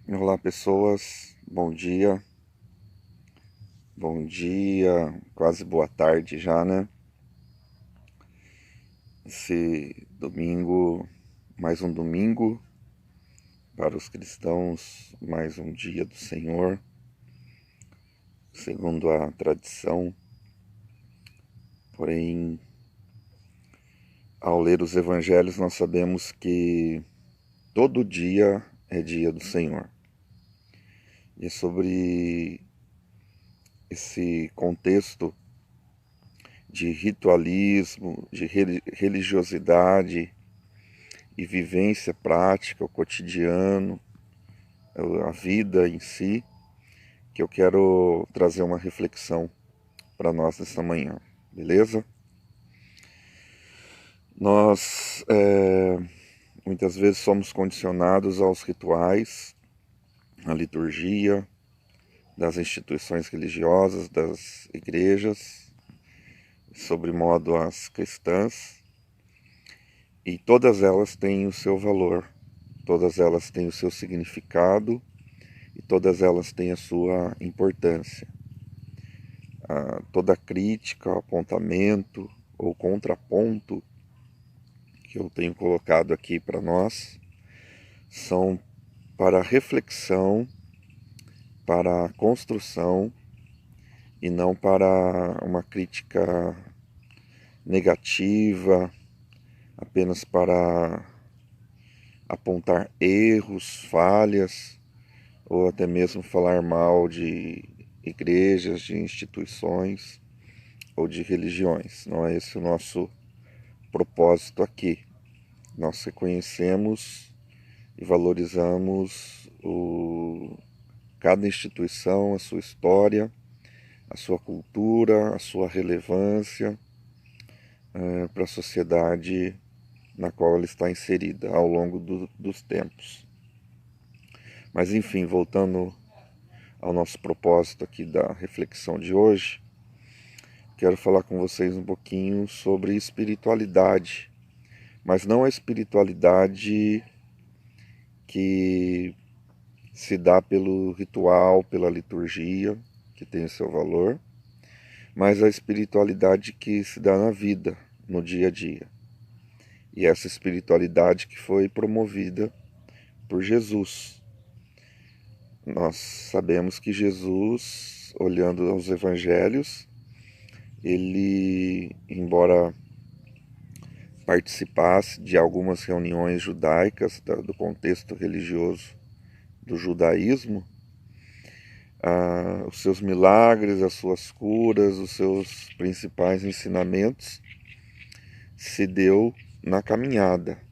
Olá pessoas, bom dia, quase boa tarde já, né? Esse domingo, mais um domingo para os cristãos, mais um dia do Senhor, segundo a tradição. Porém, ao ler os evangelhos, nós sabemos que todo dia é dia do Senhor. E é sobre esse contexto de ritualismo, de religiosidade e vivência prática, o cotidiano, a vida em si, que eu quero trazer uma reflexão para nós nessa manhã, beleza? Nós muitas vezes somos condicionados aos rituais, à liturgia das instituições religiosas, das igrejas, sobremodo as cristãs, e todas elas têm o seu valor, todas elas têm o seu significado e todas elas têm a sua importância. Toda crítica, apontamento ou contraponto que eu tenho colocado aqui para nós são para reflexão, para construção e não para uma crítica negativa, apenas para apontar erros, falhas ou até mesmo falar mal de igrejas, de instituições ou de religiões. Não é esse o nosso propósito aqui. Nós reconhecemos e valorizamos cada instituição, a sua história, a sua cultura, a sua relevância para a sociedade na qual ela está inserida ao longo dos tempos. Mas enfim, voltando ao nosso propósito aqui da reflexão de hoje, quero falar com vocês um pouquinho sobre espiritualidade, mas não a espiritualidade que se dá pelo ritual, pela liturgia, que tem o seu valor, mas a espiritualidade que se dá na vida, no dia a dia. E essa espiritualidade que foi promovida por Jesus. Nós sabemos que Jesus, olhando aos evangelhos, ele, embora participasse de algumas reuniões judaicas do contexto religioso do judaísmo, os seus milagres, as suas curas, os seus principais ensinamentos se deu na caminhada,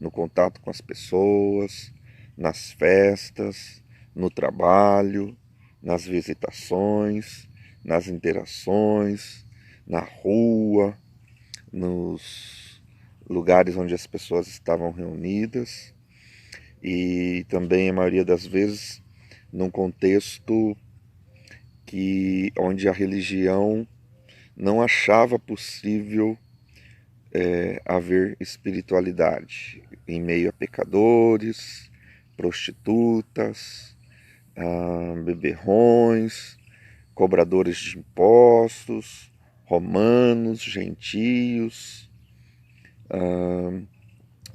no contato com as pessoas, nas festas, no trabalho, nas visitações, nas interações, na rua, nos lugares onde as pessoas estavam reunidas e também, a maioria das vezes, num contexto onde a religião não achava possível haver espiritualidade em meio a pecadores, prostitutas, beberrões, cobradores de impostos, romanos, gentios,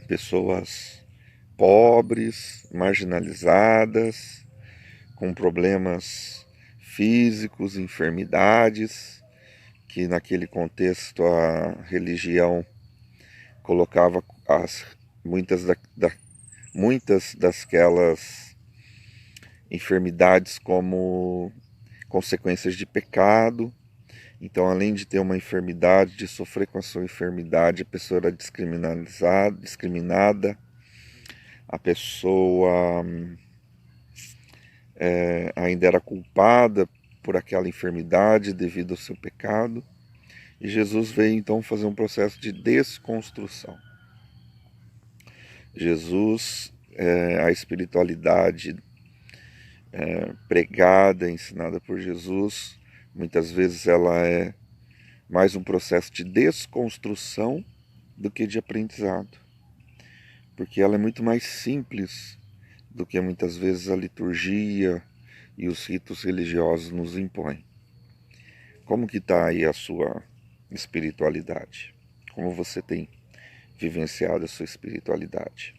pessoas pobres, marginalizadas, com problemas físicos, enfermidades, que naquele contexto a religião colocava muitas, muitas dasquelas enfermidades como consequências de pecado. Então, além de ter uma enfermidade, de sofrer com a sua enfermidade, a pessoa era discriminada, a pessoa ainda era culpada por aquela enfermidade devido ao seu pecado. E Jesus veio então fazer um processo de desconstrução. Jesus, a espiritualidade pregada, ensinada por Jesus, muitas vezes ela é mais um processo de desconstrução do que de aprendizado, porque ela é muito mais simples do que muitas vezes a liturgia e os ritos religiosos nos impõem. Como que está aí a sua espiritualidade? Como você tem vivenciado a sua espiritualidade?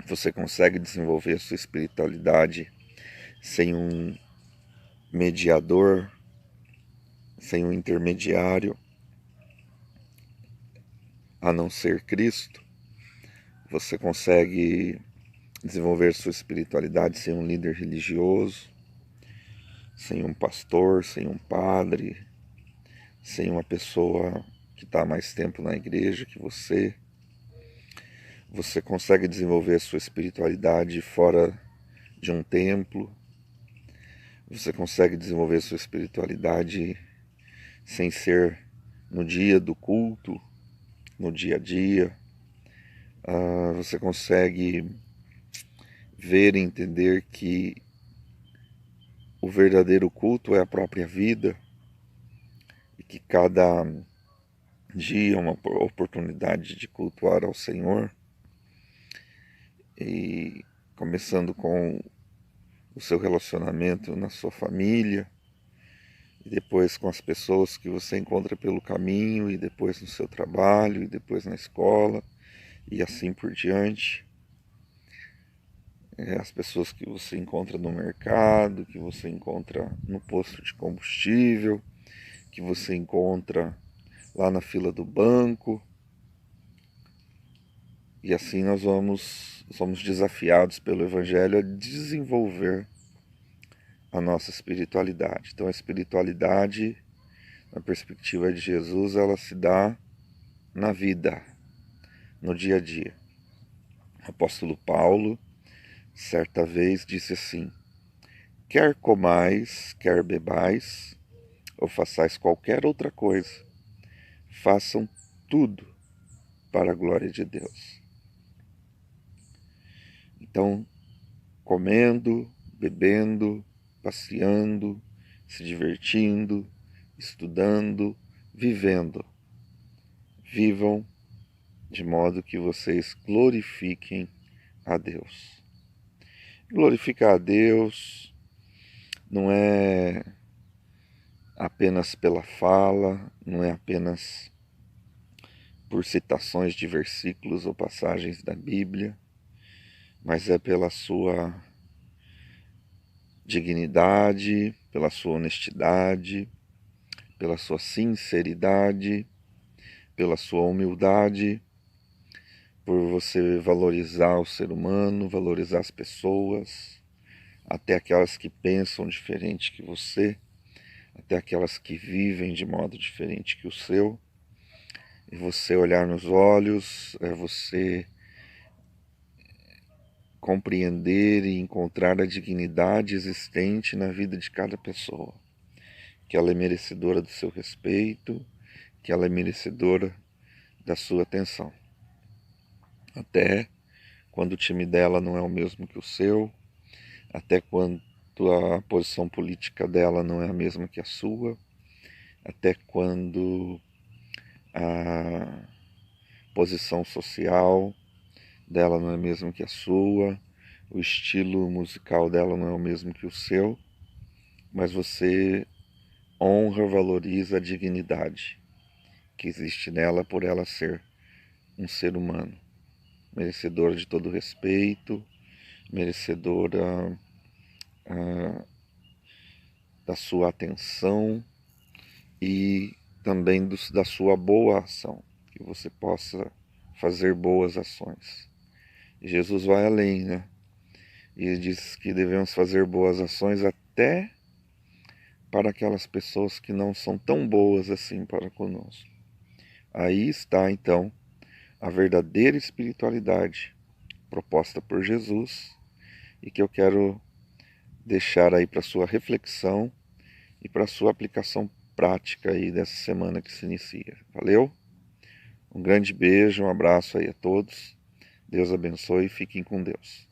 Você consegue desenvolver a sua espiritualidade sem um mediador, sem um intermediário, a não ser Cristo? Você consegue desenvolver sua espiritualidade sem um líder religioso, sem um pastor, sem um padre, sem uma pessoa que está há mais tempo na igreja que você? Você consegue desenvolver a sua espiritualidade fora de um templo? Você consegue desenvolver a sua espiritualidade sem ser no dia do culto, no dia a dia? Você consegue ver e entender que o verdadeiro culto é a própria vida e que cada dia é uma oportunidade de cultuar ao Senhor? E começando com o seu relacionamento na sua família, e depois com as pessoas que você encontra pelo caminho, e depois no seu trabalho, e depois na escola, e assim por diante. As pessoas que você encontra no mercado, que você encontra no posto de combustível, que você encontra lá na fila do banco. E assim nós somos desafiados pelo Evangelho a desenvolver a nossa espiritualidade. Então a espiritualidade, na perspectiva de Jesus, ela se dá na vida, no dia a dia. O apóstolo Paulo, certa vez, disse assim: quer comais, quer bebais, ou façais qualquer outra coisa, façam tudo para a glória de Deus. Então, comendo, bebendo, passeando, se divertindo, estudando, vivendo. Vivam de modo que vocês glorifiquem a Deus. Glorificar a Deus não é apenas pela fala, não é apenas por citações de versículos ou passagens da Bíblia, mas é pela sua dignidade, pela sua honestidade, pela sua sinceridade, pela sua humildade, por você valorizar o ser humano, valorizar as pessoas, até aquelas que pensam diferente que você, até aquelas que vivem de modo diferente que o seu. E você olhar nos olhos, é você compreender e encontrar a dignidade existente na vida de cada pessoa, que ela é merecedora do seu respeito, que ela é merecedora da sua atenção. Até quando o time dela não é o mesmo que o seu, até quando a posição política dela não é a mesma que a sua, até quando a posição social dela não é a mesma que a sua, o estilo musical dela não é o mesmo que o seu, mas você honra, valoriza a dignidade que existe nela por ela ser um ser humano, merecedora de todo respeito, merecedora da sua atenção e também da sua boa ação, que você possa fazer boas ações. E Jesus vai além, né? E diz que devemos fazer boas ações até para aquelas pessoas que não são tão boas assim para conosco. Aí está, então, a verdadeira espiritualidade proposta por Jesus e que eu quero deixar aí para sua reflexão e para sua aplicação prática aí dessa semana que se inicia. Valeu? Um grande beijo, um abraço aí a todos. Deus abençoe e fiquem com Deus.